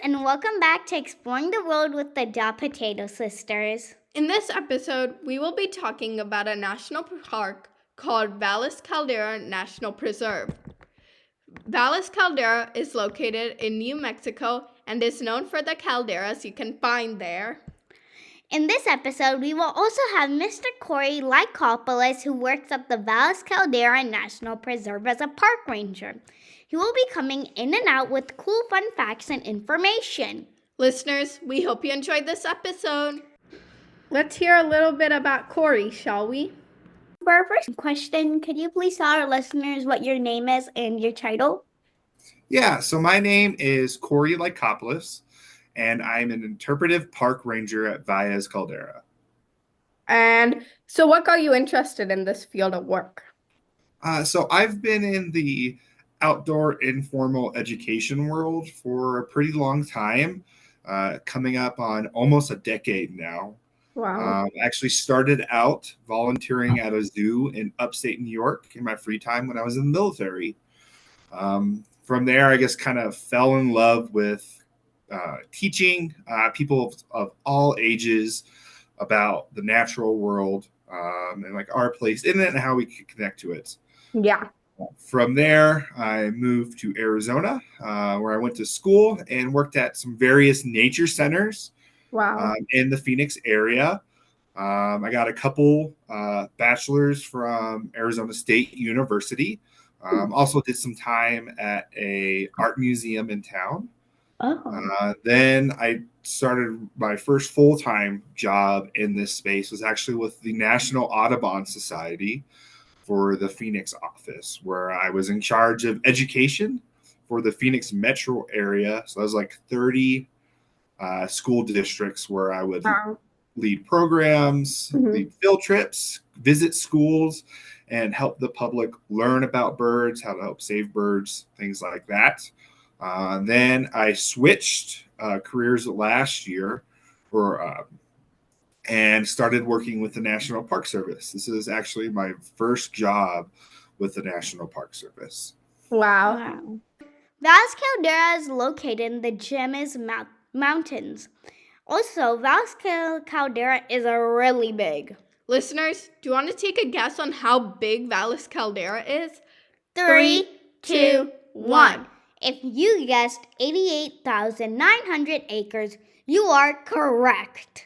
and welcome back to Exploring the World with the Da Potato Sisters. In this episode, we will be talking about a national park called Valles Caldera National Preserve. Valles Caldera is located in New Mexico and is known for the calderas you can find there. In this episode, we will also have Mr. Corey Lycopolus, who works at the Valles Caldera National Preserve as a park ranger. He will be coming in and out with cool fun facts and information. Listeners, we hope you enjoyed this episode. Let's hear a little bit about Corey, shall we? For our first question, could you please tell our listeners what your name is and your title? Yeah, so my name is Corey Lycopolus, and I'm an interpretive park ranger at Valles Caldera. And so what got you interested in this field of work? So I've been in the outdoor informal education world for a pretty long time, coming up on almost a decade now. Wow. Actually started out volunteering at a zoo in upstate New York in my free time when I was in the military. From there, I guess kind of fell in love with teaching people of all ages about the natural world and like our place in it and how we can connect to it. Yeah. From there, I moved to Arizona, where I went to school and worked at some various nature centers. Wow. In the Phoenix area. I got a couple bachelors from Arizona State University. Also did some time at a art museum in town. Then I started my first full-time job in this space was actually with the National Audubon Society for the Phoenix office, where I was in charge of education for the Phoenix metro area. So I was like 30 school districts where I would lead programs, lead field trips, visit schools, and help the public learn about birds, how to help save birds, things like that. Then I switched careers last year and started working with the National Park Service. This is actually my first job with the National Park Service. Wow. Valles Caldera is located in the Jemez Mountains. Also, Valles Caldera is really big. Listeners, do you want to take a guess on how big Valles Caldera is? 3, 2, 1. If you guessed 88,900 acres, you are correct.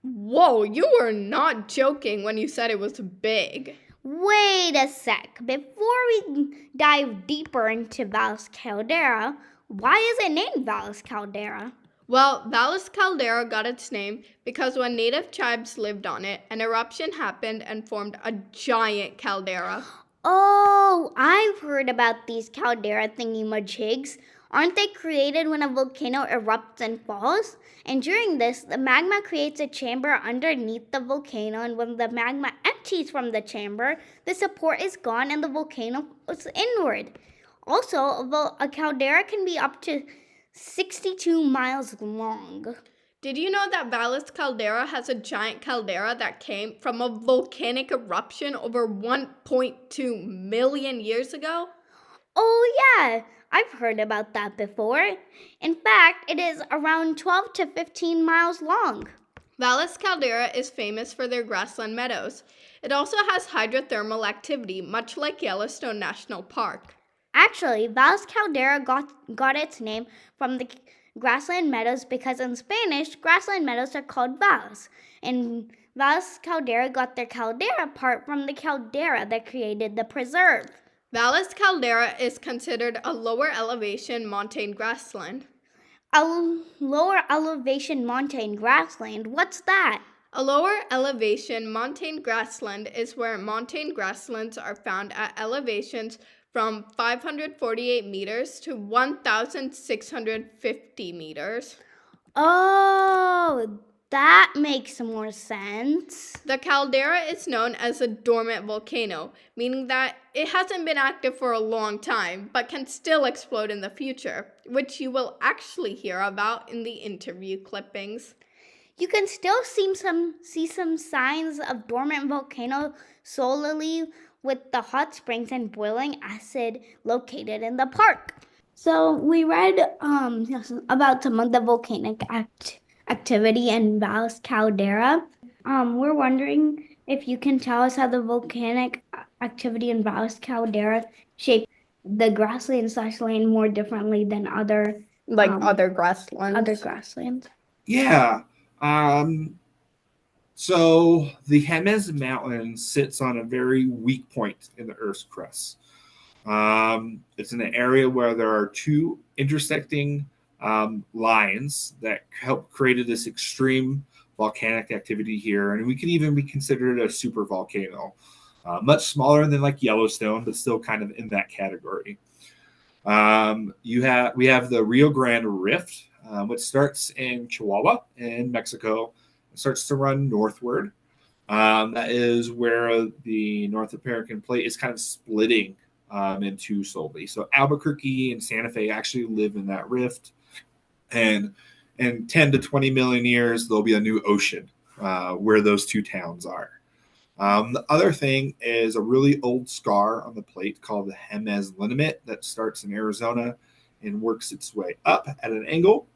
Whoa, you were not joking when you said it was big. Wait a sec. Before we dive deeper into Valles Caldera, why is it named Valles Caldera? Well, Valles Caldera got its name because when native tribes lived on it, an eruption happened and formed a giant caldera. Oh, I've heard about these caldera thingy-majigs. Aren't they created when a volcano erupts and falls? And during this, the magma creates a chamber underneath the volcano, and when the magma empties from the chamber, the support is gone and the volcano is inward. Also, a caldera can be up to 62 miles long. Did you know that Valles Caldera has a giant caldera that came from a volcanic eruption over 1.2 million years ago? Oh yeah, I've heard about that before. In fact, it is around 12 to 15 miles long. Valles Caldera is famous for their grassland meadows. It also has hydrothermal activity, much like Yellowstone National Park. Actually, Valles Caldera got its name from the grassland meadows because in Spanish, grassland meadows are called valles. And Valles Caldera got their caldera part from the caldera that created the preserve. Valles Caldera is considered a lower elevation montane grassland. A lower elevation montane grassland? What's that? A lower elevation montane grassland is where montane grasslands are found at elevations from 548 meters to 1,650 meters. Oh, that makes more sense. The caldera is known as a dormant volcano, meaning that it hasn't been active for a long time, but can still explode in the future, which you will actually hear about in the interview clippings. You can still see some signs of dormant volcano solely with the hot springs and boiling acid located in the park. So we read about some of the volcanic activity in Valles Caldera. We're wondering if you can tell us how the volcanic activity in Valles Caldera shaped the grassland slash land more differently than Like other other grasslands. grasslands. Yeah. Um, so the Jemez Mountain sits on a very weak point in the Earth's crust. It's in an area where there are two intersecting lines that help created this extreme volcanic activity here, and we can even be considered a super volcano. Much smaller than like Yellowstone, but still kind of in that category. We have the Rio Grande Rift, which starts in Chihuahua in Mexico. It starts to run northward. That is where the North American plate is kind of splitting into slowly. So Albuquerque and Santa Fe actually live in that rift, and in 10 to 20 million years, there'll be a new ocean where those two towns are. The other thing is a really old scar on the plate called the Jemez Liniment that starts in Arizona and works its way up at an angle.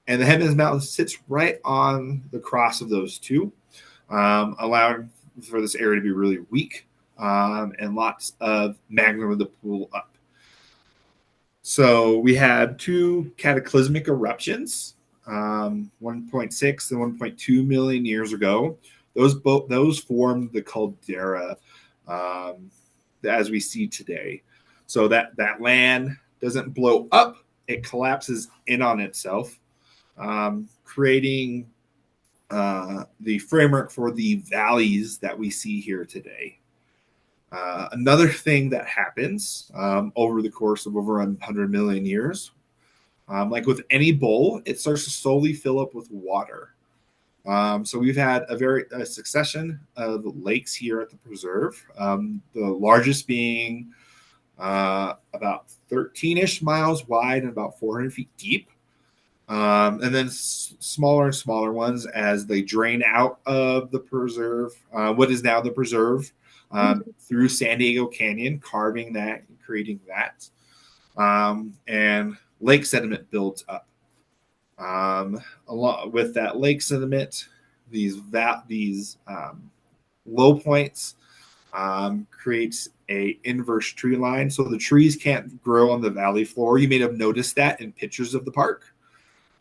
And the Jemez Mountain sits right on the cross of those two, allowing for this area to be really weak and lots of magma to pool up. So we had two cataclysmic eruptions, 1.6 and 1.2 million years ago. Those formed the caldera um, as we see today. So that land doesn't blow up; it collapses in on itself, creating the framework for the valleys that we see here today. Another thing that happens over the course of over 100 million years, like with any bowl, it starts to slowly fill up with water. So we've had a succession of lakes here at the preserve, the largest being about 13-ish miles wide and about 400 feet deep. And then smaller and smaller ones as they drain out of the preserve, what is now the preserve, through San Diego Canyon, carving that and creating that. And lake sediment builds up. Along with that lake sediment, these low points creates a inverse tree line, so the trees can't grow on the valley floor. You may have noticed that in pictures of the park.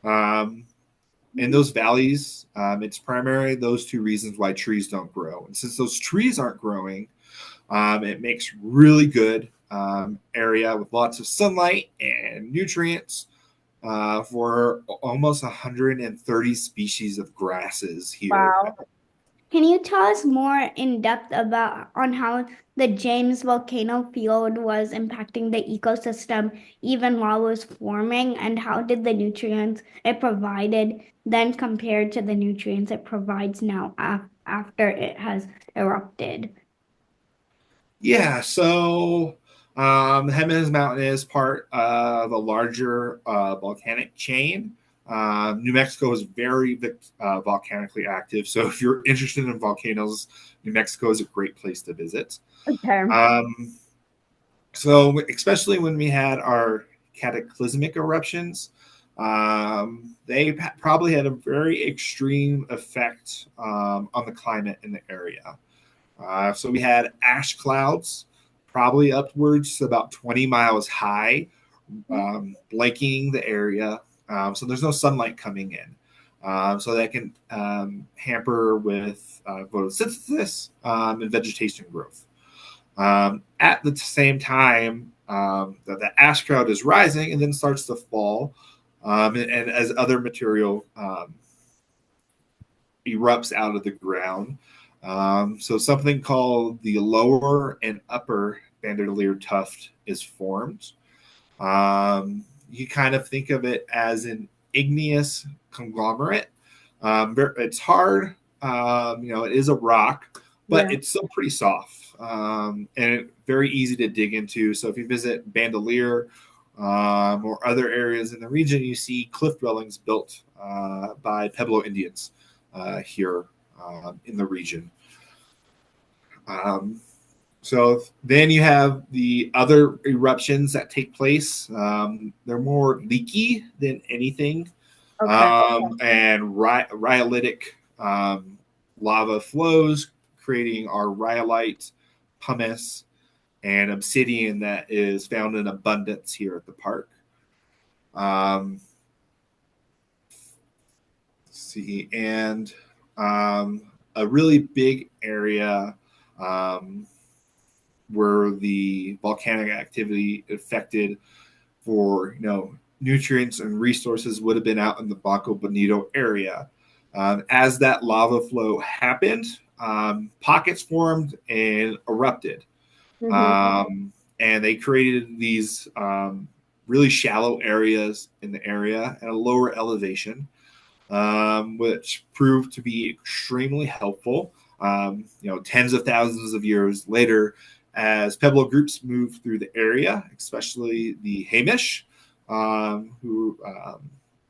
Um, in those valleys, it's primarily those two reasons why trees don't grow. And since those trees aren't growing, it makes really good area with lots of sunlight and nutrients for almost 130 species of grasses here. Wow. Can you tell us more in depth about on how the James volcano field was impacting the ecosystem even while it was forming, and how did the nutrients it provided then compared to the nutrients it provides now after it has erupted? Yeah, so Jimenez Mountain is part of a larger volcanic chain. New Mexico is very volcanically active, so if you're interested in volcanoes, New Mexico is a great place to visit. Okay. Um, so, especially when we had our cataclysmic eruptions, they probably had a very extreme effect on the climate in the area. So we had ash clouds, probably upwards to about 20 miles high, blanketing the area. So there's no sunlight coming in. So that can hamper with photosynthesis and vegetation growth. At the same time, the ash cloud is rising and then starts to fall. And as other material erupts out of the ground. So something called the lower and upper bandolier tuft is formed. You kind of think of it as an igneous conglomerate. It's hard, it is a rock, but Yeah. it's still pretty soft and very easy to dig into. So if you visit Bandelier or other areas in the region, you see cliff dwellings built by Pueblo Indians here in the region. Um, So then you have the other eruptions that take place. They're more leaky than anything, Okay. and rhyolitic lava flows, creating our rhyolite, pumice, and obsidian that is found in abundance here at the park. Um, see, and a really big area um, where the volcanic activity affected for nutrients and resources would have been out in the Baco Bonito area. As that lava flow happened, pockets formed and erupted, Mm-hmm. and they created these really shallow areas in the area at a lower elevation, which proved to be extremely helpful. Tens of thousands of years later, as Pueblo groups moved through the area, especially the Hamish, who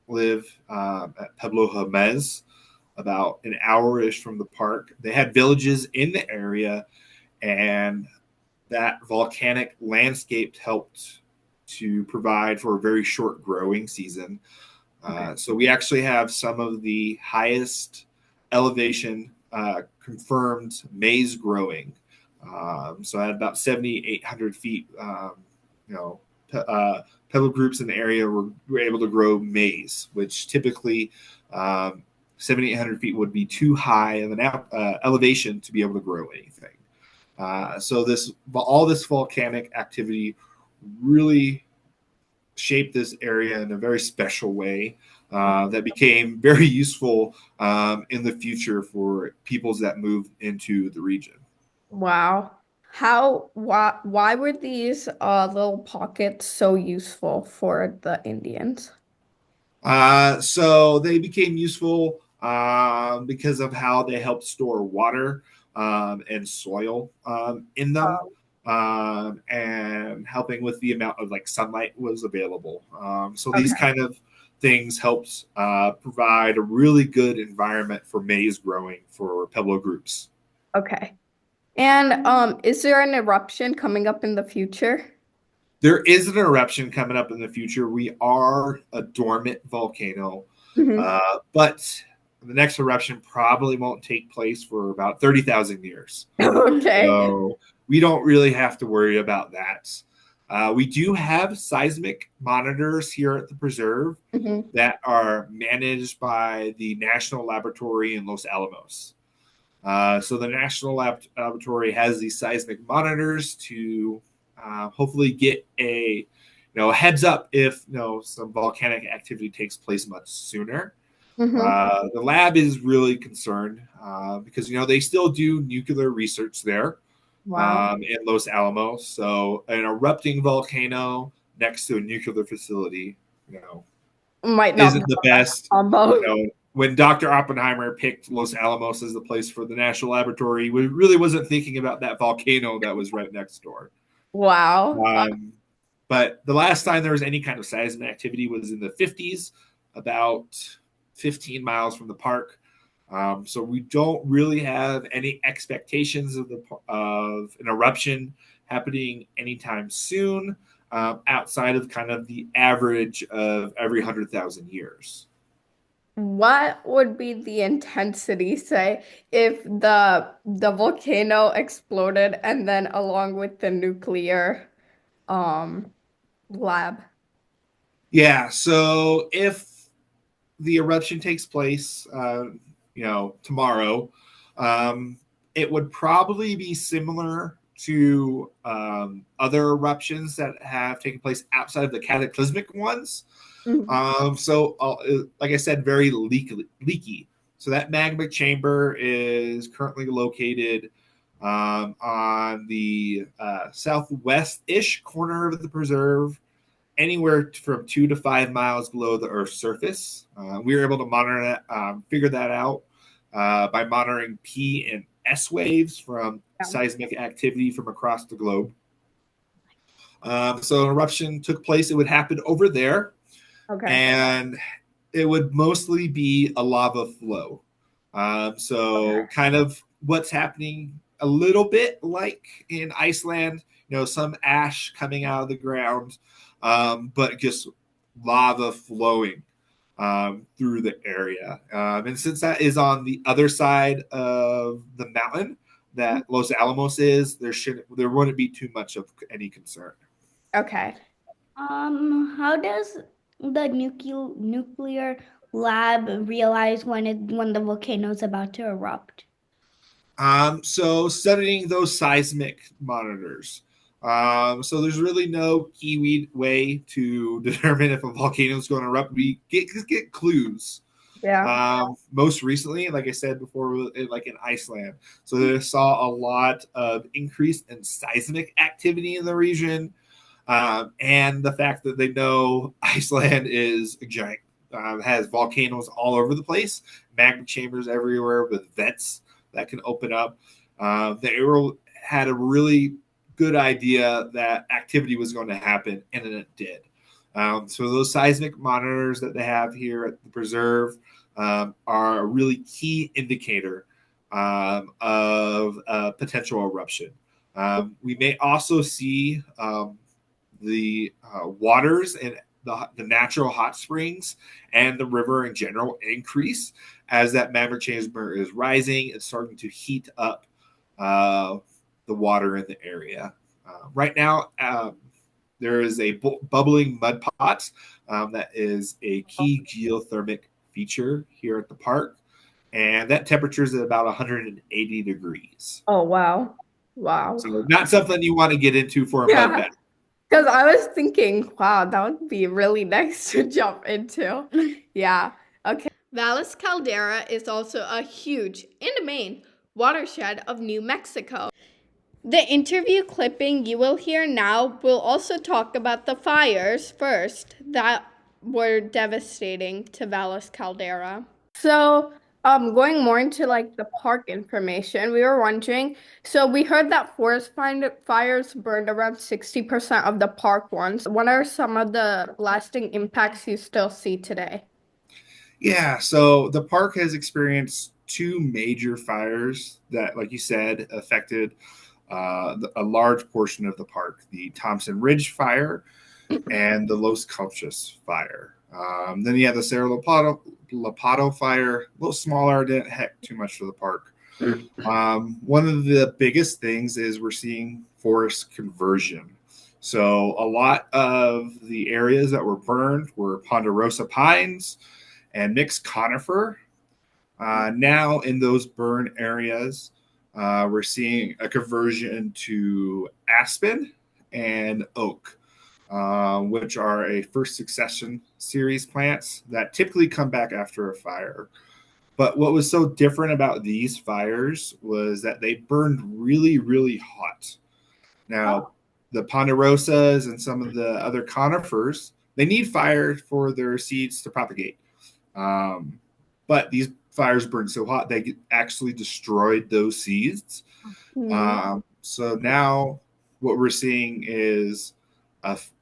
live at Pueblo Jamez, about an hour-ish from the park. They had villages in the area, and that volcanic landscape helped to provide for a very short growing season. Okay. So we actually have some of the highest elevation confirmed maize growing. So at about 7,800 feet, you know, pebble groups in the area were able to grow maize, which typically 7,800 feet would be too high of an elevation to be able to grow anything. So all this volcanic activity really shaped this area in a very special way that became very useful in the future for peoples that moved into the region. Wow. Why were these little pockets so useful for the Indians? So they became useful because of how they helped store water and soil in them, Oh, and helping with the amount of like sunlight was available. So these okay. kind of things helped provide a really good environment for maize growing for Pueblo groups. Okay. And is there an eruption coming up in the future? There is an eruption coming up in the future. We are a dormant volcano, Hmm. but the next eruption probably won't take place for about 30,000 years. Okay. So we don't really have to worry about that. We do have seismic monitors here at the preserve Hmm. that are managed by the National Laboratory in Los Alamos. So the National Laboratory has these seismic monitors to hopefully get a heads up if some volcanic activity takes place much sooner. Hmm. The lab is really concerned because they still do nuclear research there Wow. in Los Alamos. So an erupting volcano next to a nuclear facility, Might not be isn't the the best best. combo. When Dr. Oppenheimer picked Los Alamos as the place for the National Laboratory, he really wasn't thinking about that volcano that was right next door. Wow. Um, but the last time there was any kind of seismic activity was in the 50s, about 15 miles from the park. So we don't really have any expectations of an eruption happening anytime soon, outside of kind of the average of every 100,000 years. What would be the intensity, say, if the volcano exploded and then along with the nuclear um lab? Yeah, so if the eruption takes place, tomorrow, um, it would probably be similar to other eruptions that have taken place outside of the cataclysmic ones. Mhm. Like I said, very leaky. So that magma chamber is currently located on the southwest-ish corner of the preserve, anywhere from 2 to 5 miles below the Earth's surface. We were able to monitor that, figure that out by monitoring P and S waves from Yeah. seismic activity from across the globe. So an eruption took place. It would happen over there, Okay. and it would mostly be a lava flow. Okay. So kind of what's happening a little bit like in Iceland, some ash coming out of the ground, but just lava flowing through the area. And since that is on the other side of the mountain that Los Alamos is, there wouldn't be too much of any concern. Okay. How does the nuclear lab realize when the volcano is about to erupt? So studying those seismic monitors. So there's really no key way to determine if a volcano is going to erupt. We get clues. Yeah. Most recently, like I said before, like in Iceland, so they saw a lot of increase in seismic activity in the region, and the fact that they know Iceland is a giant, has volcanoes all over the place, magma chambers everywhere with vents that can open up. The Arrow had a really good idea that activity was going to happen, and then it did. So those seismic monitors that they have here at the preserve are a really key indicator of a potential eruption. We may also see the waters and the natural hot springs and the river in general increase as that magma chamber is rising and starting to heat up the water in the area. Right now, there is a bubbling mud pot that is a key geothermic feature here at the park, and that temperature is at about 180 degrees. Oh, wow. Wow. So, not something you want to get into for a mud Yeah. bath. Because I was thinking, wow, that would be really nice to jump into. Yeah. Okay. Valles Caldera is also a huge and main watershed of New Mexico. The interview clipping you will hear now will also talk about the fires first that were devastating to Valles Caldera. So, going more into like the park information, we were wondering. So we heard that fires burned around 60% of the park once. What are some of the lasting impacts you still see today? Yeah, so the park has experienced two major fires that, like you said, affected a large portion of the park: the Thompson Ridge fire and the Los Conchas fire. Then you have the Cerro Lapato fire, a little smaller, didn't heck too much to the park. One of the biggest things is we're seeing forest conversion. So a lot of the areas that were burned were ponderosa pines and mixed conifer. Now in those burn areas, we're seeing a conversion to aspen and oak, which are a first succession series plants that typically come back after a fire. But what was so different about these fires was that they burned really, really hot. Now, the ponderosas and some of the other conifers, they need fire for their seeds to propagate. Um, but these fires burned so hot they actually destroyed those seeds. So now what we're seeing is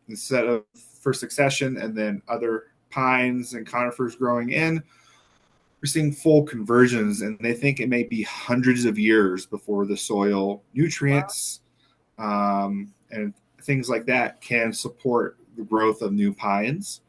instead of first succession and then other pines and conifers growing in, we're seeing full conversions, and they think it may be hundreds of years before the soil nutrients and things like that can support the growth of new pines.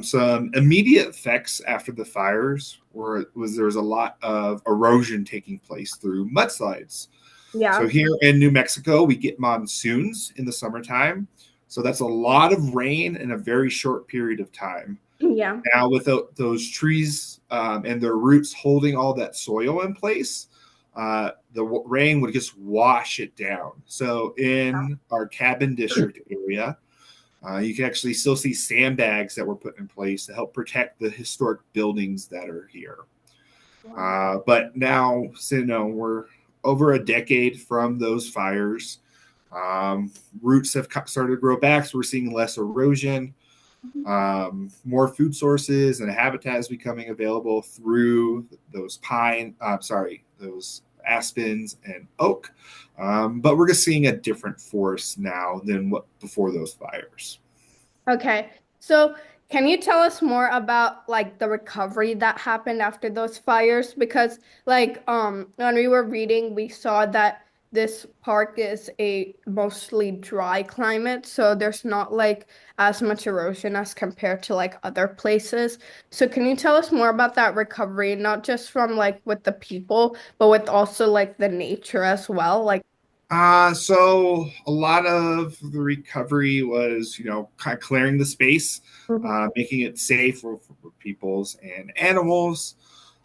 Some immediate effects after the fires there was a lot of erosion taking place through mudslides. So Yeah. here in New Mexico, we get monsoons in the summertime. So that's a lot of rain in a very short period of time. Yeah. Now, with those trees and their roots holding all that soil in place, the rain would just wash it down. So in our cabin district area, you can actually still see sandbags that were put in place to help protect the historic buildings that are here. But now, so, we're over a decade from those fires. Roots have started to grow back, so we're seeing less erosion. More food sources and habitat is becoming available through those those aspens and oak. But we're just seeing a different forest now than what before those fires. Okay. So Can you tell us more about like the recovery that happened after those fires? Because when we were reading, we saw that this park is a mostly dry climate, so there's not like as much erosion as compared to like other places. So can you tell us more about that recovery, not just from like with the people, but with also like the nature as well? Like, So a lot of the recovery was, kind of clearing the space, making it safe for peoples and animals.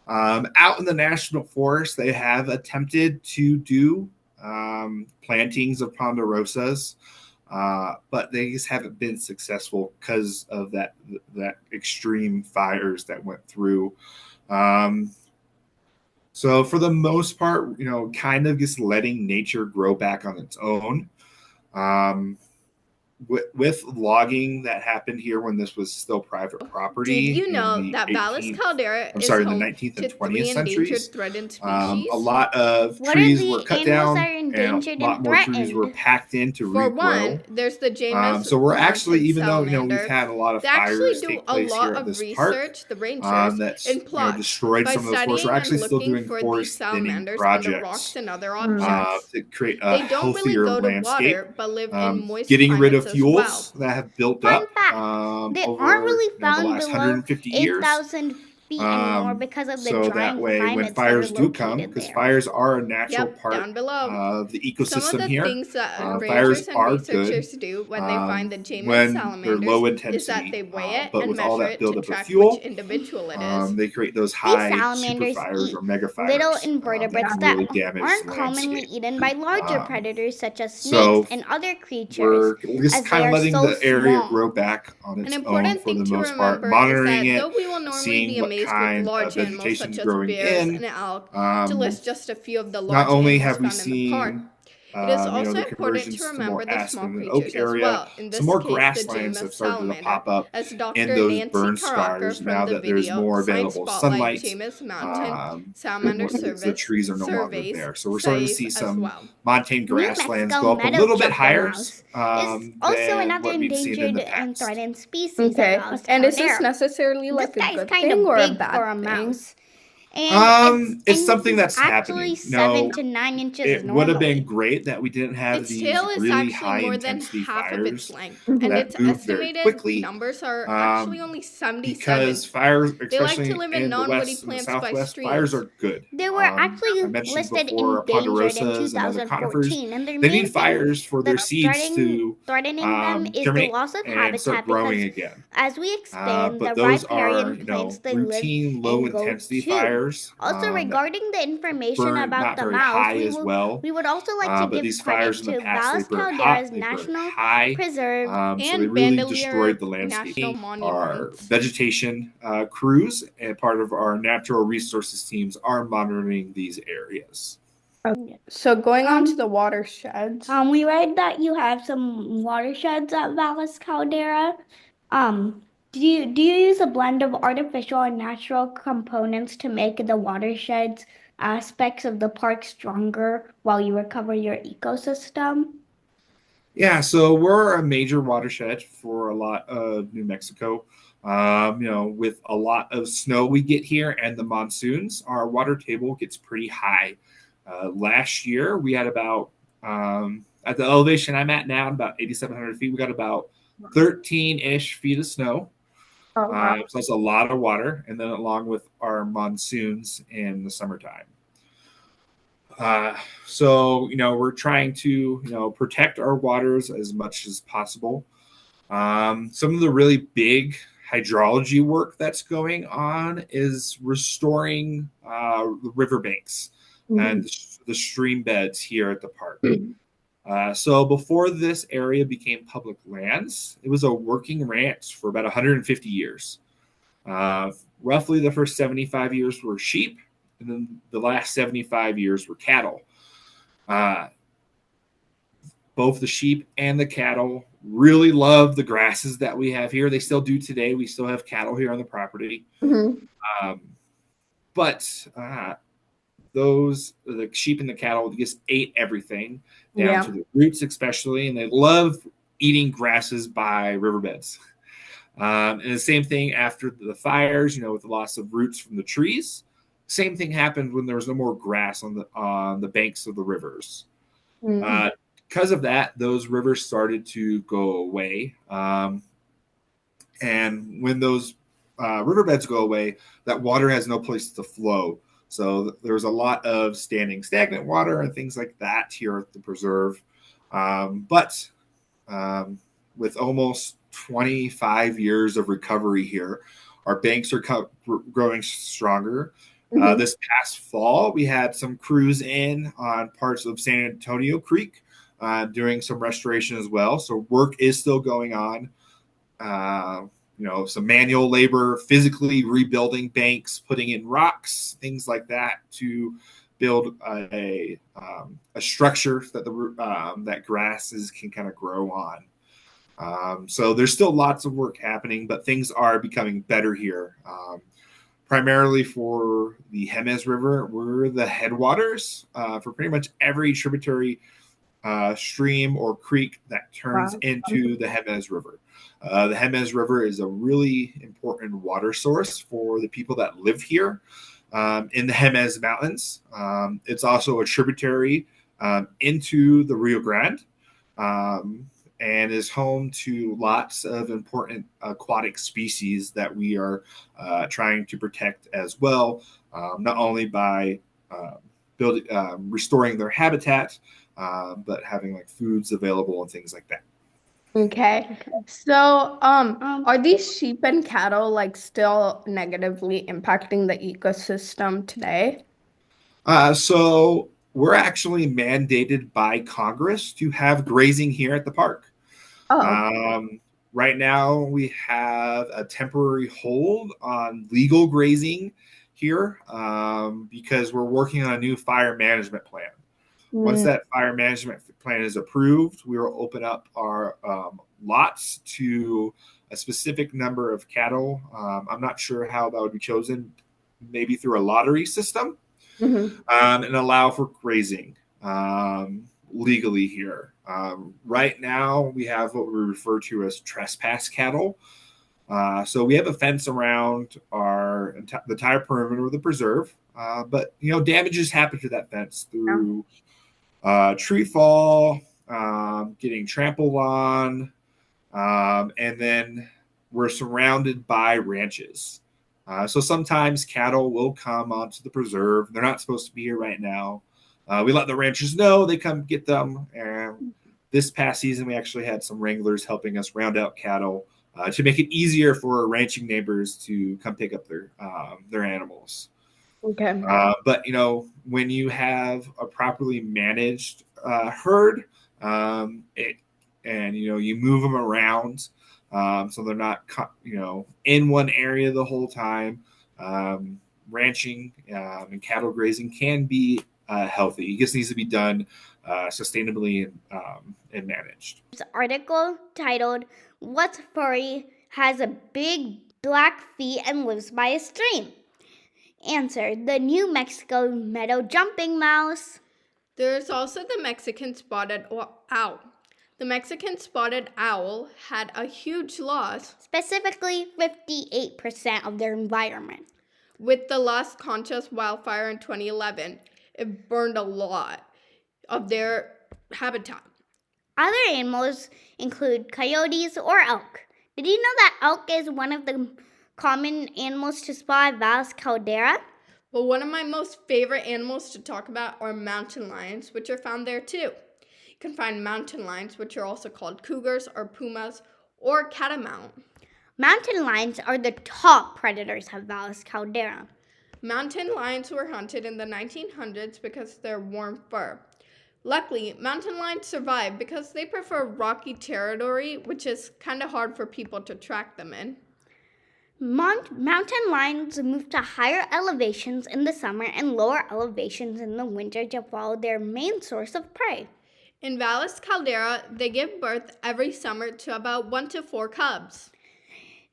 Out in the national forest, they have attempted to do plantings of ponderosas, but they just haven't been successful because of that extreme fires that went through. Um, so for the most part, kind of just letting nature grow back on its own. Um, with logging that happened here when this was still private did property you in know the that Valles 18th, Caldera I'm is sorry, in the home 19th to and 20th 3 endangered centuries, threatened a species? lot of What are trees were the cut animals that down are and a endangered lot and more trees were threatened? packed in to For one, regrow. there's the Jameis So we're actually, mountain even though we've salamander. had a lot of They actually fires do take a place lot here at of this park, research, the rangers, that's in plots destroyed by some of those forests. We're studying and actually still looking doing for these forest thinning salamanders under rocks projects and other objects. to create a They don't really healthier go to landscape, water, but live in moist getting rid climates of as fuels well. that have built Fun up fact, they aren't over really the found last below 150 years. 8,000 feet anymore because of the So that drying way, when climates that are fires do come, located because there. fires are a natural Yep, part down below. of the Some of ecosystem the here, things that fires rangers and are good researchers do when they find the Jameis when they're salamanders low is that intensity. they weigh it But and with all measure that it to buildup of track which fuel, individual it is. they create those These high super salamanders fires or eat mega little fires that invertebrates can that really damage aren't the commonly landscape. eaten by larger Um, predators such as snakes so and other creatures, we're just as they kind of are letting so the area grow small. back on An its own important for thing the to most part, remember is monitoring that it, though we will normally seeing be what amazed with kind of large animals vegetation such is as growing bears in. and elk, to Um, list just a few of the Not large only animals have we found in the park, seen, it is also the important to conversions to more remember the small aspen and oak creatures as area, well, in some this more case the grasslands have Jameis started to salamander, pop up as in Dr. those Nancy burn Caracker squires from now the that there's video more Science available Spotlight sunlight. Jameis Mountain Salamander Because the Service trees are no longer surveys there. So we're starting to says see as some well. montane New grasslands Mexico go up a meadow little bit choker higher mouse is also than another what we've seen in endangered the and past. threatened species of Okay, Valles and is this Caldera. necessarily This like a guy is good kind thing of or a big for bad a thing? mouse. And It's something he's that's actually happening. 7 to 9 inches It would have been normally. great that we didn't have Its these tail is really actually high more than intensity half of its fires length, and that its move very estimated quickly. numbers are actually Um, only because 77. fires, They like to especially live in in the non-woody west and the plants by southwest, fires streams. are good. They were actually I mentioned listed before endangered in ponderosas and other conifers. 2014, and their They main need thing fires for their that's seeds to threatening them is the germinate loss of and start habitat growing because again. as we expand, But the those are, riparian plants they live routine low in go intensity too. fires Also, that regarding the information burn about not the very mouse, high as well. we would also like to But give these fires credit in the to past, they Valles burned hot, Caldera's they burned National high. Preserve. So they And really destroyed Bandelier the landscape. National Our Monuments. vegetation crews and part of our natural resources teams are monitoring these areas. So going on to Um, the watersheds. we read that you have some watersheds at Valles Caldera. Do you use a blend of artificial and natural components to make the watersheds aspects of the park stronger while you recover your ecosystem? Yeah, so we're a major watershed for a lot of New Mexico. With a lot of snow we get here and the monsoons, our water table gets pretty high. Last year, we had about, at the elevation I'm at now, about 8,700 feet, we got about 13-ish feet of snow. Oh, wow. So that's a lot of water, and then along with our monsoons in the summertime. So we're trying to protect our waters as much as possible. Some of the really big hydrology work that's going on is restoring the riverbanks and the stream beds here at the park. So before this area became public lands, it was a working ranch for about 150 years. Uh, Roughly the first 75 years were sheep, and then the last 75 years were cattle. Uh, Both the sheep and the cattle really love the grasses that we have here. They still do today. We still have cattle here on the property. Um, but the sheep and the cattle just ate everything down to the roots, especially, and they love eating grasses by riverbeds. And the same thing after the fires, with the loss of roots from the trees. Same thing happened when there was no more grass on the banks of the rivers. Mm. Because of that, those rivers started to go away. And when those riverbeds go away, that water has no place to flow. So there's a lot of standing stagnant water and things like that here at the preserve. But with almost 25 years of recovery here, our banks are growing stronger. Mhm. This past fall, we had some crews in on parts of San Antonio Creek doing some restoration as well. So work is still going on. uh, some manual labor, physically rebuilding banks, putting in rocks, things like that to build a structure that that grasses can kind of grow on. So there's still lots of work happening, but things are becoming better here. Primarily for the Jemez River, we're the headwaters for pretty much every tributary stream or creek that turns Wow. into the Jemez River. The Jemez River is a really important water source for the people that live here in the Jemez Mountains. It's also a tributary into the Rio Grande um, and is home to lots of important aquatic species that we are trying to protect as well, not only by restoring their habitat, but having like foods available and things like that. Okay. So, are these sheep and cattle like still negatively impacting the ecosystem today? So we're actually mandated by Congress to have grazing here at the park. Oh. Um, right now, we have a temporary hold on legal grazing here because we're working on a new fire management plan. Once Mm. that fire management plan is approved, we will open up our lots to a specific number of cattle. I'm not sure how that would be chosen, maybe through a lottery system, Mhm. and allow for grazing legally here. Right now, we have what we refer to as trespass cattle. So we have a fence around the entire perimeter of the preserve, but damages happen to that fence Yeah. through tree fall, getting trampled on, and then we're surrounded by ranches. So sometimes cattle will come onto the preserve. They're not supposed to be here right now. We let the ranchers know, they come get them. And this past season, we actually had some wranglers helping us round out cattle to make it easier for ranching neighbors to come pick up their animals. Okay. But when you have a properly managed herd, it and you move them around, so they're not in one area the whole time. Ranching and cattle grazing can be healthy. It just needs to be done sustainably and managed. This article titled "What's Furry Has a Big Black Feet and Lives by a Stream?" Answer: the New Mexico meadow jumping mouse. There's also the Mexican spotted owl. The Mexican spotted owl had a huge loss Specifically, 58% of their environment. with the Las Conchas wildfire in 2011. It burned a lot of their habitat. Other animals include coyotes or elk. Did you know that elk is one of the common animals to spot at Valles Caldera? But one of my most favorite animals to talk about are mountain lions, which are found there too. You can find mountain lions, which are also called cougars or pumas or catamount. Mountain lions are the top predators at Valles Caldera. Mountain lions were hunted in the 1900s because of their warm fur. Luckily, mountain lions survive because they prefer rocky territory, which is kind of hard for people to track them in. Mountain lions move to higher elevations in the summer and lower elevations in the winter to follow their main source of prey. In Valles Caldera, they give birth every summer to about 1 to 4 cubs.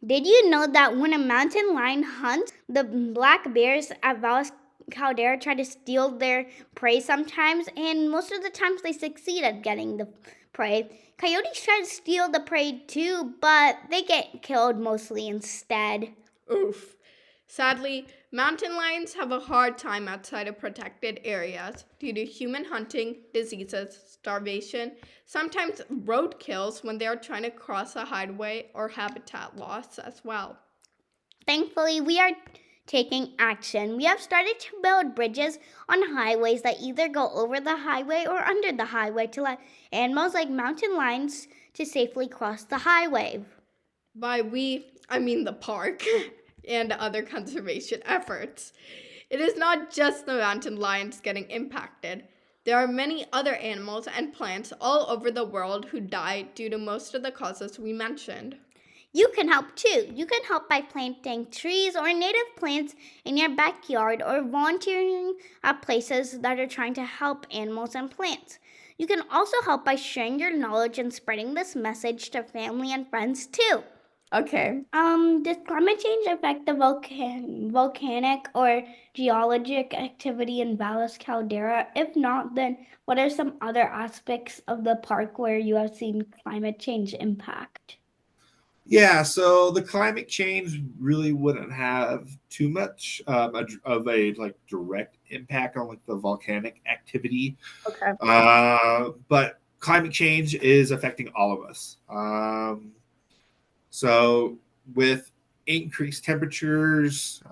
Did you know that when a mountain lion hunts, the black bears at Valles Caldera try to steal their prey sometimes, and most of the times they succeed at getting the prey. Coyotes try to steal the prey too, but they get killed mostly instead. Oof. Sadly, mountain lions have a hard time outside of protected areas due to human hunting, diseases, starvation, sometimes road kills when they are trying to cross a highway, or habitat loss as well. Thankfully, we are taking action. We have started to build bridges on highways that either go over the highway or under the highway to let animals like mountain lions to safely cross the highway. By we, I mean the park and other conservation efforts. It is not just the mountain lions getting impacted. There are many other animals and plants all over the world who die due to most of the causes we mentioned. You can help too. You can help by planting trees or native plants in your backyard or volunteering at places that are trying to help animals and plants. You can also help by sharing your knowledge and spreading this message to family and friends too. Okay. Does climate change affect the volcanic or geologic activity in Valles Caldera? If not, then what are some other aspects of the park where you have seen climate change impact? Yeah, so the climate change really wouldn't have too much of a like direct impact on like the volcanic activity, Okay. but climate change is affecting all of us. So with increased temperatures,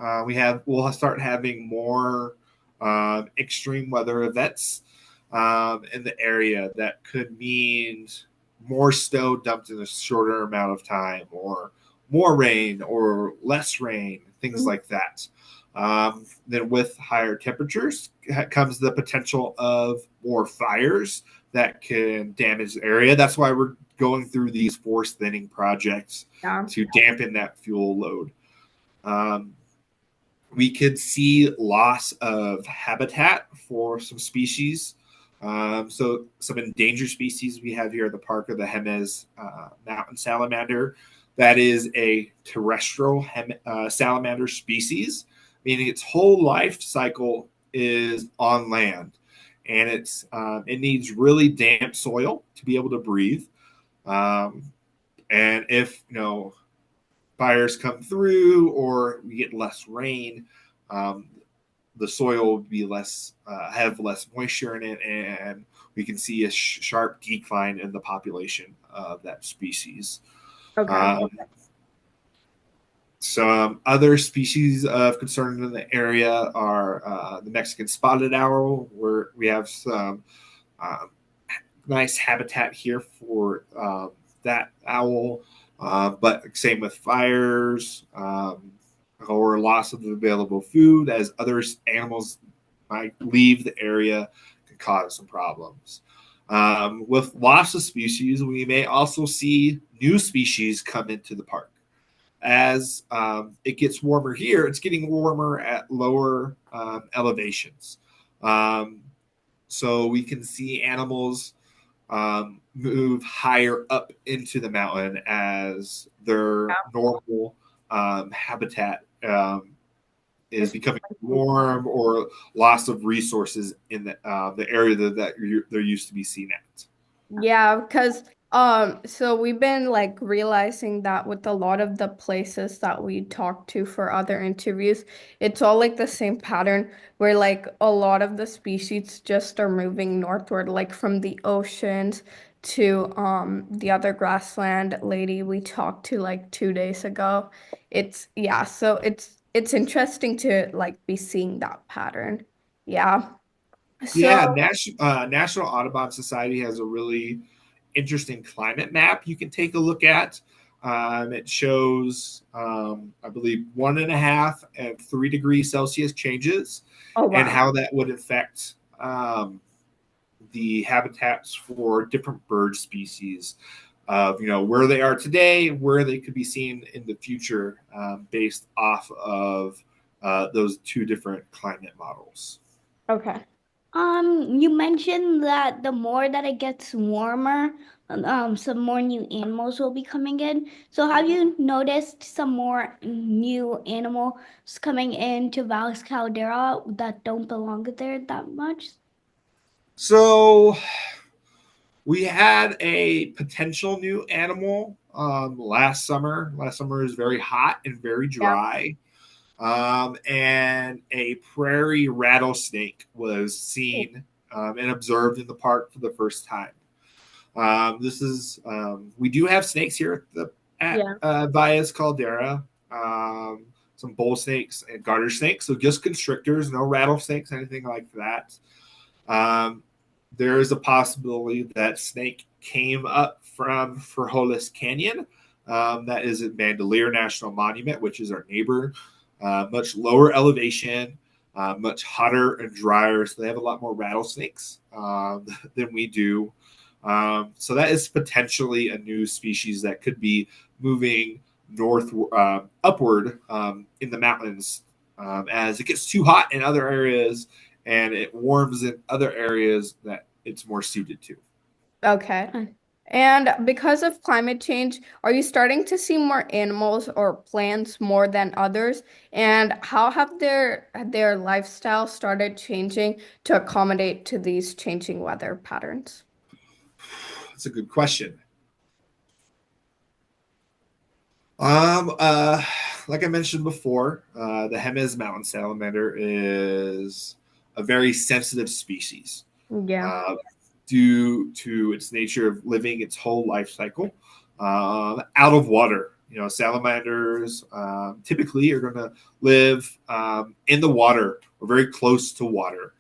we'll start having more extreme weather events in the area that could mean more snow dumped in a shorter amount of time, or more rain or less rain, things like that. Then with higher temperatures comes the potential of more fires that can damage the area. That's why we're going through these forest thinning projects Yeah. to dampen that fuel load. Um, we could see loss of habitat for some species. So some endangered species we have here at the park are the Jemez mountain salamander. That is a terrestrial salamander species, meaning its whole life cycle is on land, and it needs really damp soil to be able to breathe. Um, and if fires come through or we get less rain, um, the soil will be less have less moisture in it, and we can see a sharp decline in the population of that species. Okay. Um, some other species of concern in the area are the Mexican spotted owl, where we have some um, nice habitat here for that owl. But same with fires or loss of available food, as other animals might leave the area, can cause some problems. With loss of species, we may also see new species come into the park. As it gets warmer here, it's getting warmer at lower elevations. Um, so we can see animals move higher up into the mountain as their normal habitat is becoming warm, or loss of resources in the area that they're used to be seen at. Yeah, because so we've been like realizing that with a lot of the places that we talk to for other interviews, it's all like the same pattern where like a lot of the species just are moving northward, like from the oceans to the other grassland lady we talked to like 2 days ago. It's yeah, so it's interesting to like be seeing that pattern. Yeah. So Yeah, National Audubon Society has a really interesting climate map you can take a look at. It shows, I believe, 1.5 and 3 degrees Celsius changes, oh and wow. how that would affect the habitats for different bird species, of where they are today, where they could be seen in the future, based off of those two different climate models. Okay. You mentioned that the more that it gets warmer, some more new animals will be coming in. So have you noticed some more new animals coming into Valles Caldera that don't belong there that much? So We had a potential new animal last summer. Last summer was very hot and very Yeah. dry. And a prairie rattlesnake was seen and observed in the park for the first time. We do have snakes here at Yeah. Valles Caldera. Um, some bull snakes and garter snakes. So just constrictors, no rattlesnakes, anything like that. Um, there is a possibility that snake came up from Frijoles Canyon. That is at Bandelier National Monument, which is our neighbor. Much lower elevation, much hotter and drier. So they have a lot more rattlesnakes than we do. So that is potentially a new species that could be moving north upward in the mountains as it gets too hot in other areas and it warms in other areas that it's more suited to. Okay. And because of climate change, are you starting to see more animals or plants more than others? And how have their lifestyle started changing to accommodate to these changing weather patterns? That's a good question. Um, uh, like I mentioned before, the Jemez mountain salamander is a very sensitive species Yeah. uh, due to its nature of living its whole life cycle out of water. You know, salamanders typically are going to live in the water or very close to water.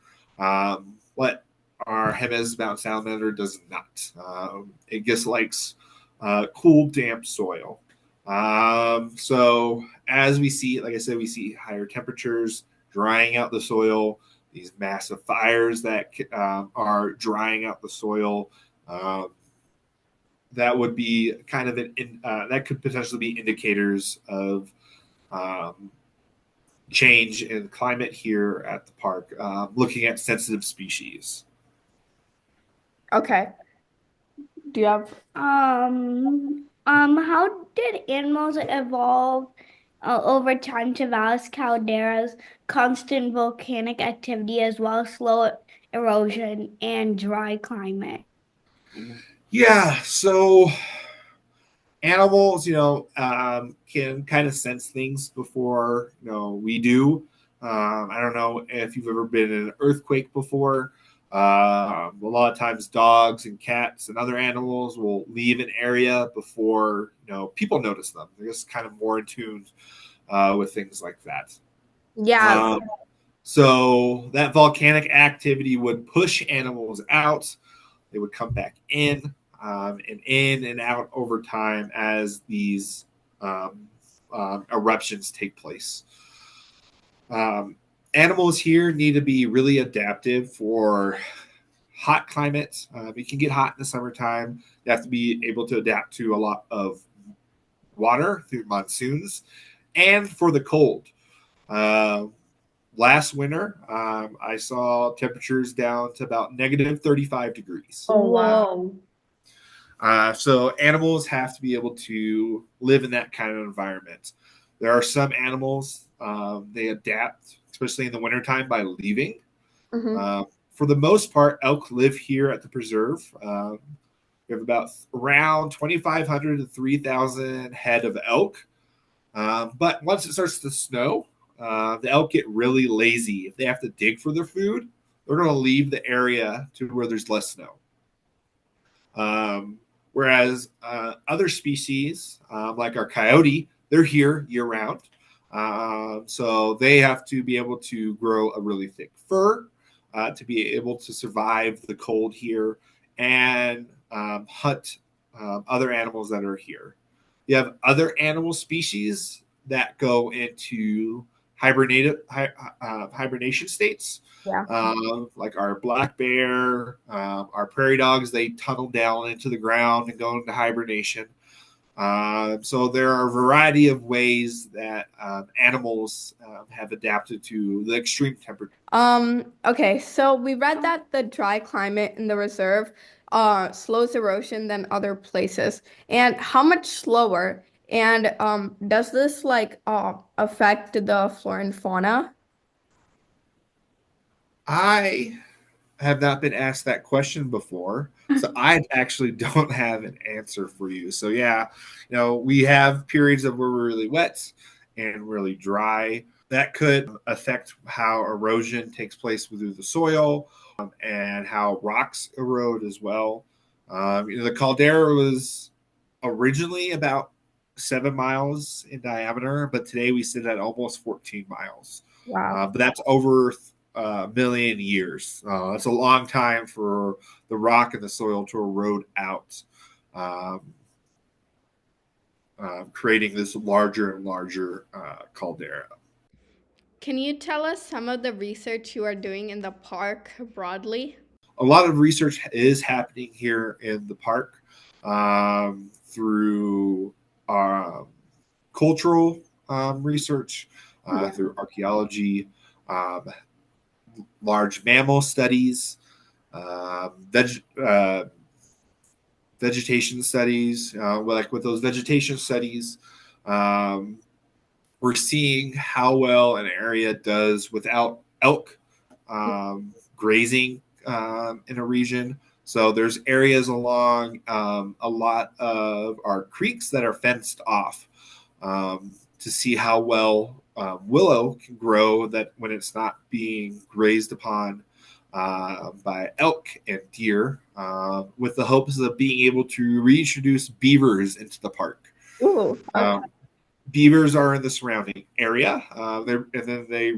What our Jemez mountain salamander does not. It just likes cool, damp soil. So as we see, like I said, we see higher temperatures drying out the soil, these massive fires that are drying out the soil. Um, that would be kind of that could potentially be indicators of um, change in climate here at the park. Looking at sensitive species. Okay. Do you have How did animals evolve over time to Valles Caldera's constant volcanic activity as well as slow erosion and dry climate? Yeah, so animals, can kind of sense things before we do. I don't know if you've ever been in an earthquake before. A lot of times, dogs and cats and other animals will leave an area before people notice them. They're just kind of more in tune with things like that. yeah. Um, so that volcanic activity would push animals out. They would come back in and out over time as these um, eruptions take place. Um, Animals here need to be really adaptive for hot climates. It can get hot in the summertime. You have to be able to adapt to a lot of water through monsoons and for the cold. Uh, Last winter, I saw temperatures down to about negative 35 degrees. Oh, wow. Whoa. So animals have to be able to live in that kind of environment. There are some animals, they adapt, especially in the wintertime, by leaving. Hmm. Uh, for the most part, elk live here at the preserve. We have about around 2,500 to 3,000 head of elk. But once it starts to snow, the elk get really lazy. If they have to dig for their food, they're going to leave the area to where there's less snow. Whereas other species, like our coyote, they're here year round. So they have to be able to grow a really thick fur to be able to survive the cold here and hunt other animals that are here. You have other animal species that go into hibernation states, Yeah. like our black bear, our prairie dogs. They tunnel down into the ground and go into hibernation. So there are a variety of ways that animals have adapted to the extreme temperature. Okay, so we read that the dry climate in the reserve slows erosion than other places. And how much slower? And does this like affect the flora and fauna? I have not been asked that question before. So I actually don't have an answer for you. So yeah, we have periods of where we're really wet and really dry. That could affect how erosion takes place through the soil and how rocks erode as well. The caldera was originally about 7 miles in diameter, but today we sit at almost 14 miles. Wow. But that's over a million years. That's a long time for the rock and the soil to erode out, um, creating this larger and larger caldera. Can you tell us some of the research you are doing in the park broadly? A lot of research is happening here in the park through our cultural research, Yeah. through archaeology, um, large mammal studies, veg- vegetation studies. Like with those vegetation studies, um, we're seeing how well an area does without elk grazing in a region. So there's areas along a lot of our creeks that are fenced off to see how well willow can grow that when it's not being grazed upon by elk and deer, with the hopes of being able to reintroduce beavers into the park. Ooh, okay. Beavers are in the surrounding area. And then they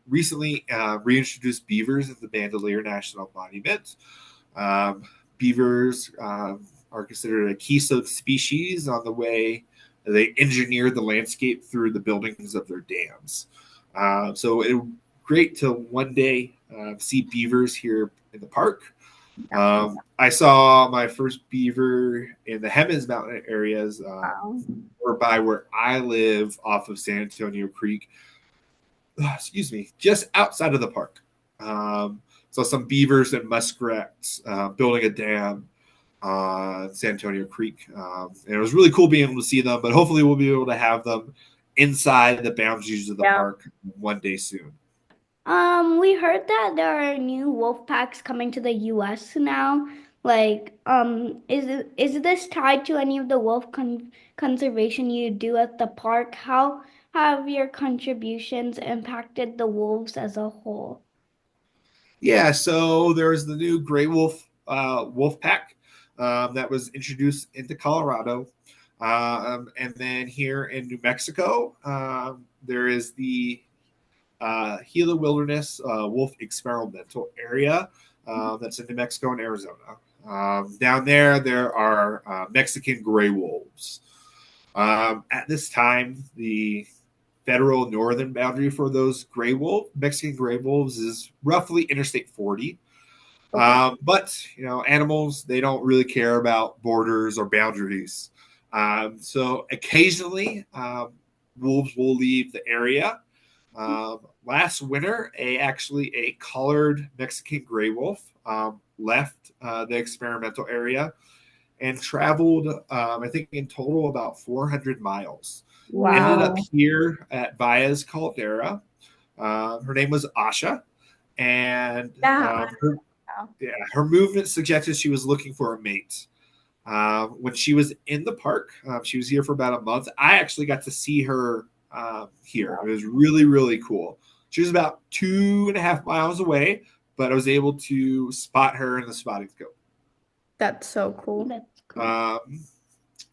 recently reintroduced beavers in the Bandelier National Monument. Um, Beavers are considered a keystone species on the way they engineered the landscape through the buildings of their dams. So it great to one day see beavers here in the park. I saw my first beaver in the Hemmons Mountain areas, Wow. or by where I live off of San Antonio Creek. Excuse me, just outside of the park. So some beavers and muskrats building a dam on San Antonio Creek. And it was really cool being able to see them, but hopefully we'll be able to have them inside the boundaries of the Yeah. park one day soon. We heard that there are new wolf packs coming to the US now. Like, is this tied to any of the conservation you do at the park? How have your contributions impacted the wolves as a whole? Yeah, so there's the new gray wolf pack that was introduced into Colorado. And then here in New Mexico, there is the Gila Wilderness Wolf Experimental Area that's in New Mexico and Arizona. Down there are Mexican gray wolves. At this time, the federal northern boundary for those Mexican gray wolves is roughly Interstate 40. Okay. But animals, they don't really care about borders or boundaries. So occasionally, wolves will leave the area. Last winter, a collared Mexican gray wolf left the experimental area and traveled, I think, in total about 400 miles. Ended up Wow. here at Valles Caldera. Her name was Asha, and Yeah. her movement suggested she was looking for a mate. When she was in the park, she was here for about a month. I actually got to see her here. It was really, really cool. She was about 2.5 miles away, but I was able to spot her in the spotting scope. That's so cool. That's cool.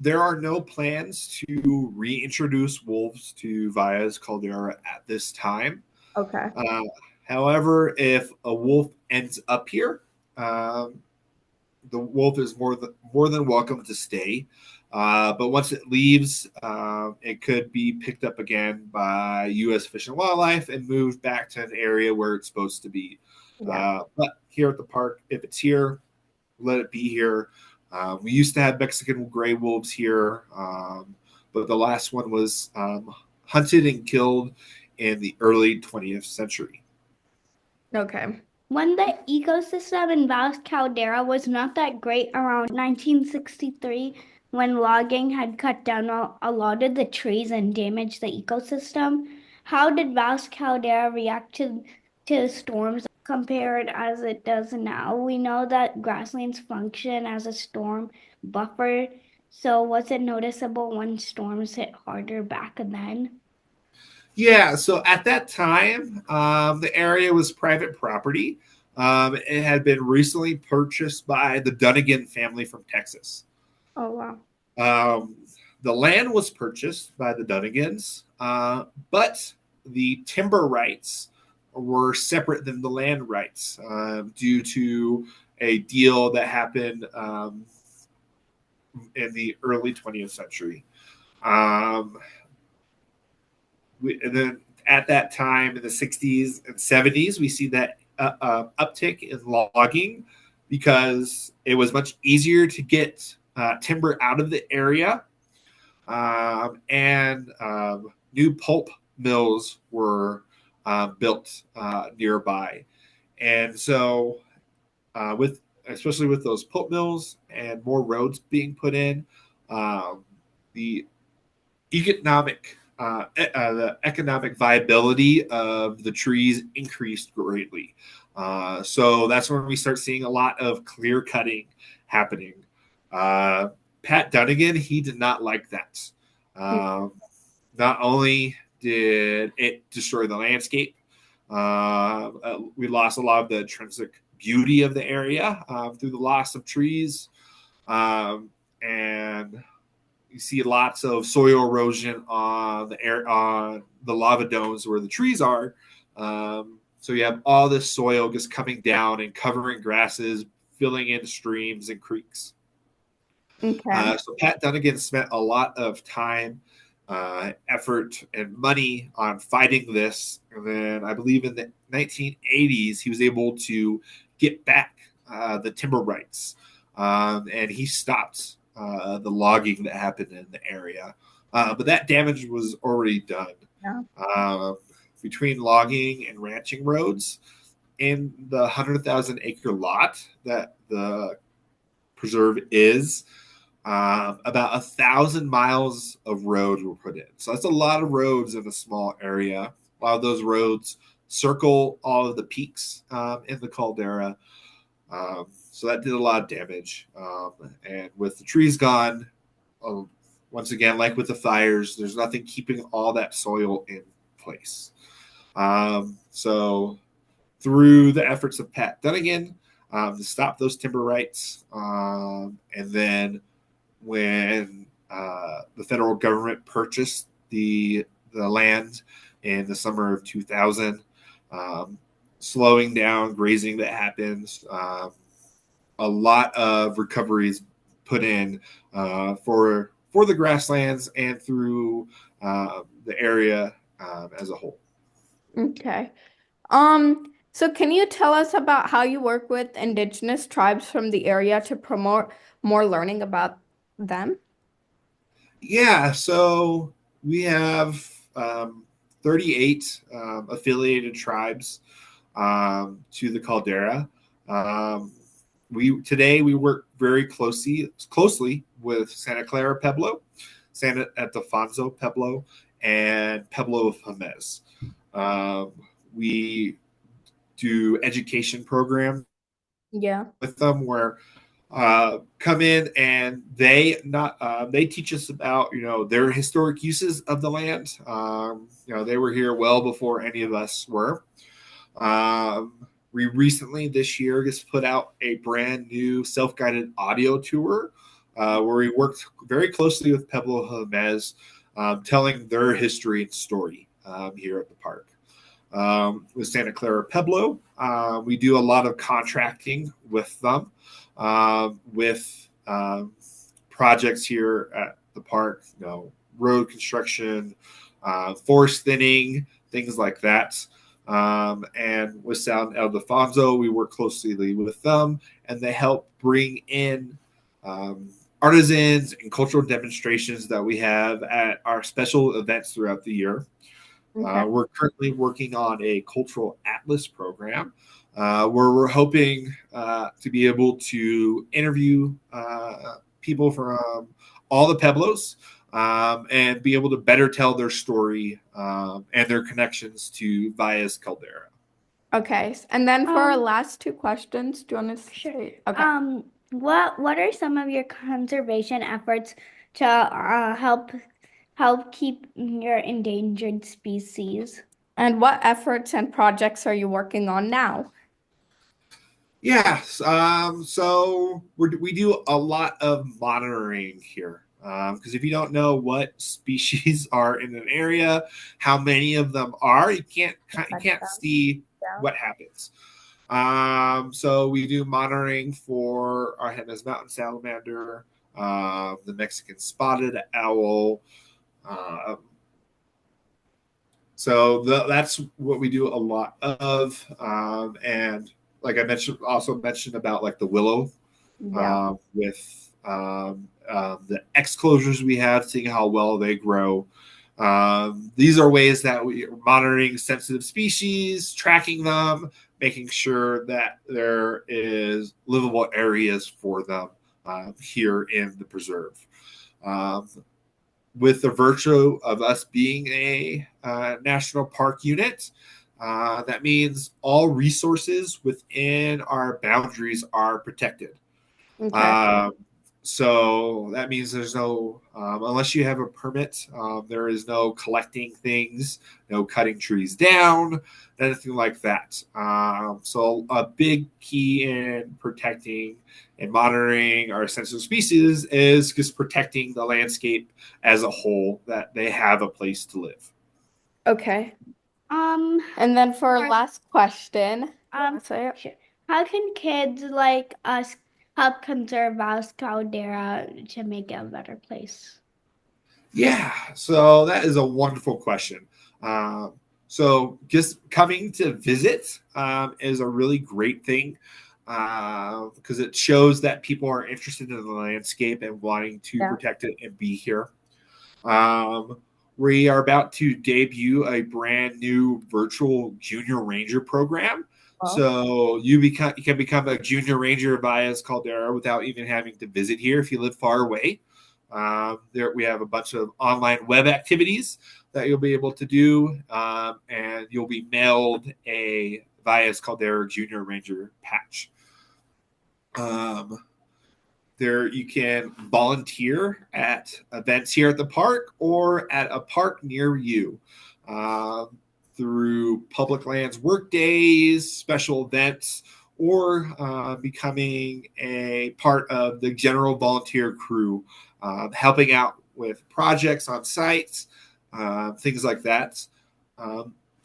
There are no plans to reintroduce wolves to Valles Caldera at this time. Okay. Uh, However, if a wolf ends up here, um, the wolf is more than welcome to stay. But once it leaves, it could be picked up again by U.S. Fish and Wildlife and moved back to an area where it's supposed to be. Yeah. But here at the park, if it's here, let it be here. We used to have Mexican gray wolves here, but the last one was hunted and killed in the early 20th century. Okay. When the ecosystem in Valles Caldera was not that great around 1963, when logging had cut down a lot of the trees and damaged the ecosystem, how did Valles Caldera react to storms? compared as it does now. We know that grasslands function as a storm buffer. So was it noticeable when storms hit harder back then? Yeah, so at that time, the area was private property. It had been recently purchased by the Dunnigan family from Texas. Oh wow. Um, the land was purchased by the Dunnigans, but the timber rights were separate than the land rights due to a deal that happened in the early 20th century. Um, and then at that time in the 60s and 70s, we see that uptick in logging because it was much easier to get timber out of the area, and new pulp mills were built nearby. And so, with especially with those pulp mills and more roads being put in, the the economic viability of the trees increased greatly. So that's when we start seeing a lot of clear cutting happening. Uh, Pat Dunnigan, he did not like that. Um, Not only did it destroy the landscape, we lost a lot of the intrinsic beauty of the area through the loss of trees, and you see lots of soil erosion on the air on the lava domes where the trees are. So you have all this soil just coming down and covering grasses, filling in streams and creeks. Okay. So Pat Dunnigan spent a lot of time, effort, and money on fighting this. And then I believe in the 1980s, he was able to get back the timber rights. And he stopped the logging that happened in the area. But that damage was already done. Yeah. Uh, Between logging and ranching roads, in the 100,000 acre lot that the preserve is, about 1,000 miles of road were put in. So that's a lot of roads in a small area. A lot of those roads circle all of the peaks in the caldera. So that did a lot of damage. And with the trees gone, um, once again, like with the fires, there's nothing keeping all that soil in place. So through the efforts of Pat Dunnigan to stop those timber rights, and then when the federal government purchased the land in the summer of 2000, slowing down grazing that happens. A lot of recoveries put in for the grasslands and through the area as a whole. Okay. So can you tell us about how you work with indigenous tribes from the area to promote more learning about them? Yeah, so we have 38 affiliated tribes to the caldera. Um, we today we work very closely with Santa Clara Pueblo, Santa Ildefonso Pueblo, and Pueblo of Jemez. Um, we do education programs Yeah. with them where come in and they teach us about their historic uses of the land. They were here well before any of us were. We recently this year just put out a brand new self-guided audio tour where we worked very closely with Pueblo Jemez, telling their history and story here at the park. With Santa Clara Pueblo, we do a lot of contracting with them, with projects here at the park, road construction, forest thinning, things like that. And with San Ildefonso, we work closely with them, and they help bring in artisans and cultural demonstrations that we have at our special events throughout the year. Okay. We're currently working on a cultural atlas program where we're hoping to be able to interview people from all the Pueblos and be able to better tell their story and their connections to Valles Caldera. Okay. And then for our last two questions, do you want to say? Okay. What are some of your conservation efforts to help keep your endangered species? And what efforts and projects are you working on now? Yes. So we do a lot of monitoring here. Because if you don't know what species are in an area, how many of them are, you can't see what happens. So we do monitoring for our Henna's mountain salamander, the Mexican spotted owl. Um, that's what we do a lot of, and like I mentioned about like the willow with the X closures we have, seeing how well they grow. These are ways that we are monitoring sensitive species, tracking them, making sure that there is livable areas for them here in the preserve. Um, with the virtue of us being a national park unit, that means all resources within our boundaries are protected. Okay. Um, so that means there's no, unless you have a permit, there is no collecting things, no cutting trees down, anything like that. So a big key in protecting and monitoring our sensitive species is just protecting the landscape as a whole, that they have a place to live. Okay. Um, And then for our Or- last question, sure. How can kids like us help conserve Valles Caldera to make it a better place? Yeah, so that is a wonderful question. So just coming to visit is a really great thing because it shows that people are interested in the landscape and wanting to protect it and be here. Um, we are about to debut a brand new virtual junior ranger program. So you can become a junior ranger via Caldera without even having to visit here if you live far away. There we have a bunch of online web activities that you'll be able to do, and you'll be mailed a Valles Caldera Junior Ranger patch. There you can volunteer at events here at the park or at a park near you through public lands work days, special events, or becoming a part of the general volunteer crew, helping out with projects on sites, things like that.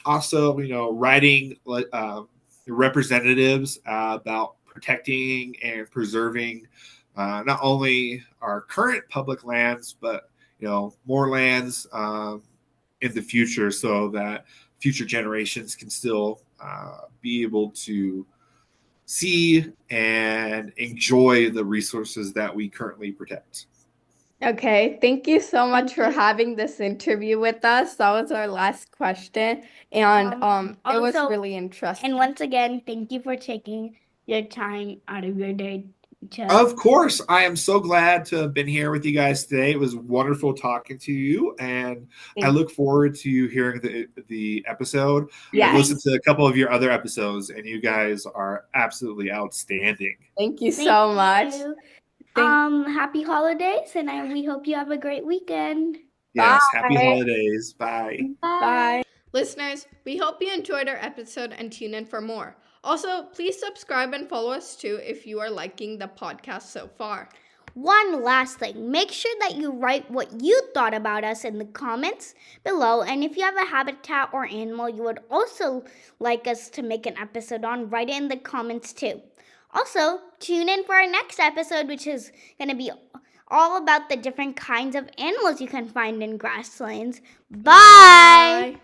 Also, writing representatives about protecting and preserving not only our current public lands, but more lands in the future, so that future generations can still be able to see and enjoy the resources that we currently protect. Okay, thank you so much for having this interview with us. That was our last question, and it was really interesting. And once again, thank you for taking your time out of your day to. Of course, I am so glad to have been here with you guys today. It was wonderful talking to you, and I look forward to hearing the episode. I've listened to a couple of your other episodes, and you guys are absolutely outstanding. Thank you so much. Happy holidays, and we hope you have a great weekend. Yes, happy holidays. Bye. Bye. Listeners, we hope you enjoyed our episode and tune in for more. Also, please subscribe and follow us too if you are liking the podcast so far. One last thing, make sure that you write what you thought about us in the comments below, and if you have a habitat or animal you would also like us to make an episode on, write it in the comments too. Also, tune in for our next episode, which is going to be all about the different kinds of animals you can find in grasslands. Bye!